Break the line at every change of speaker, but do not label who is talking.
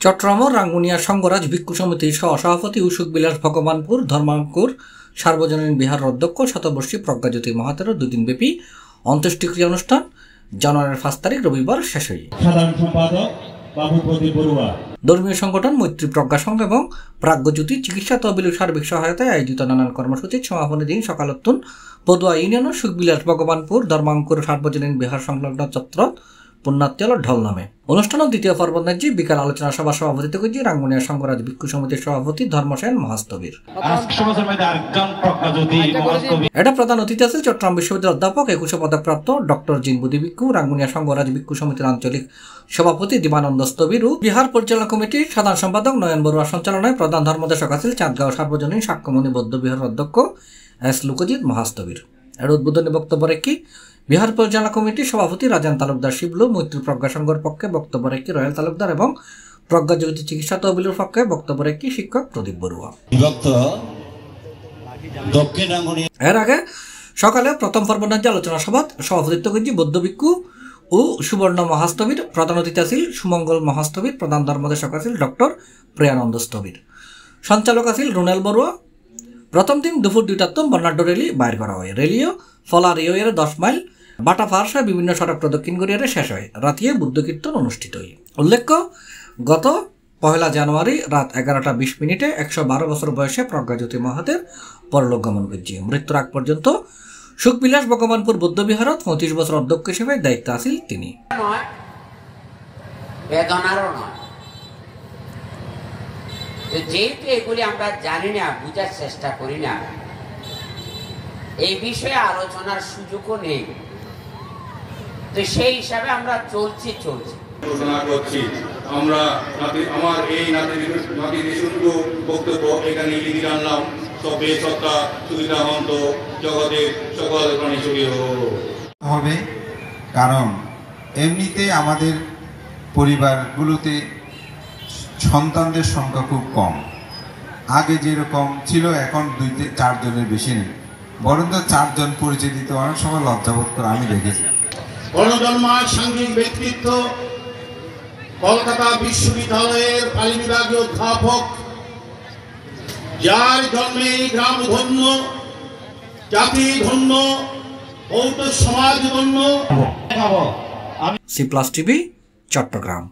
চট্টগ্রাম রাঙ্গুনিয়া সংঘরাজ ভিক্ষু সমিতির সহ-সভাপতি উসুক বিলাস ভগবানপুর ধর্মাঙ্কুর সার্বজনীন বিহার অধ্যক্ষ শতবর্ষী প্রজ্ঞাজ্যোতি মহাতের দুদিনব্যাপী অন্ত্যেষ্টিক্রিয়া অনুষ্ঠান জানুয়ারির 5 তারিখ রবিবার শেষ হয়।
সাধারণ সম্পাদক বাবু প্রদীপ বড়ুয়া,
ধর্মীয় সংগঠন মৈত্রী প্রজ্ঞা সংঘ এবং প্রাজ্ঞজ্যোতি চিকিৎসা তহবিলের সার্বিক সহায়তায় আয়োজিত নানান কর্মসূচির সমাপনী দিন সকালতুন পদুয়া ইউনিয়ন সুখবিলাস ভগবানপুর ধর্মাঙ্কুর সার্বজনীন বিহার সংলগ্ন চত্র পুণ্যাত্যাল ঢল নামে অনুষ্ঠানের দ্বিতীয় পর্ব ন্যায্য বিকাল আলোচনা সভা সভাপতিত্ব করেছে রাঙ্গুনিয়া সংঘরাজ ভিক্ষু সমিতির সভাপতি ধর্মসেন মহাস্তবীর। এটা প্রধান অতিথি আছে চট্টগ্রাম বিশ্ববিদ্যালয়ের অধ্যাপক 21 পদকপ্রাপ্ত ডক্টর জিনবুদি ভিক্ষু, রাঙ্গুনিয়া সংঘরাজ ভিক্ষু সমিতির আঞ্চলিক সভাপতি দিবানন্দ স্থবির ও বিহার পরিচালনা কমিটির সাধারণ সম্পাদক নয়ন বড়ুয়া সঞ্চালনায় প্রধান ধর্মদেশক আছেন চাঁদগাঁও সার্বজনীন সাক্ষ্যমণি বৌদ্ধ বিহারের অধ্যক্ষ এস লোকজিৎ মহাস্তবীর। এর উদ্বোধনী বক্তব্য রেখে বিহার পরিচালনা কমিটির সভাপতি রাজান তালুকদার শিবলু, মৈত্রী প্রজ্ঞা সংঘের পক্ষে বক্তব্য রেখে রয়্যাল তালুকদার এবং প্রজ্ঞাজ্যোতি চিকিৎসা তহবিলের পক্ষে বক্তব্য রেখে শিক্ষক প্রদীপ বড়ুয়া। এর আগে সকালে প্রথম পর্ব ন্যায্য আলোচনা সভা সভাপতিত্ব করেছে বৌদ্ধ ভিক্ষু ও সুবর্ণ মহাস্তবীর। প্রধান অতিথি আছিল সুমঙ্গল মহাস্তবীর। প্রধান ধর্মদেশক আছিল ডক্টর প্রিয়ানন্দ স্থবির। সঞ্চালক আছিল রুনেল বড়ুয়া। প্রথম দিন দুপুর 2টার বর্ণাঢ্য রেলি বাইর করা হয়। রেলিও ফলা রিওয়ের 10 মাইল বাটা ফারসা বিভিন্ন সড়ক প্রদক্ষিণ করিয়ারে শেষ হয়। রাতিয়ে বুদ্ধ কীর্তন অনুষ্ঠিত হয়। উল্লেখ্য, গত 1 জানুয়ারি রাত 11:20 112 বছর বয়সে প্রজ্ঞাজ্যোতি মহাতের পরলোক গমন করেছে। মৃত্যুর আগ পর্যন্ত সুখবিলাস ভগবানপুর বৌদ্ধবিহারত 35 বছর অধ্যক্ষ হিসেবে দায়িত্ব আছিল তিনি।
যেহেতু এগুলি আমরা জানি না, বুঝার চেষ্টা করি না, এই বিষয়ে আলোচনার সুযোগও নেই, তো সেই হিসাবে আমরা চলছি
ঘোষণা করছি। আমরা আমার এই নাতি বক্তব্য এখানে লিখে জানলাম। সবে সত্তা সুবিধা হন্ত জগতের সকল প্রাণী ছবি
হবে, কারণ এমনিতে আমাদের পরিবারগুলোতে সন্তানদের সংখ্যা খুব কম। আগে যেরকম ছিল এখন 2-4 জনের বেশি নেই, বরঞ্চ 4 জন পরিচয় দিতে অনেক সময় লজ্জাবোধ করে আমি দেখেছি।
গণজন্মার সাংঘিক ব্যক্তিত্ব, কলকাতা বিশ্ববিদ্যালয়ের পালি বিভাগীয় অধ্যাপক, যার জন্মে এই গ্রাম ধন্য, জাতি ধন্য, বৌদ্ধ সমাজ ধন্য।
C+ TV Chittagong.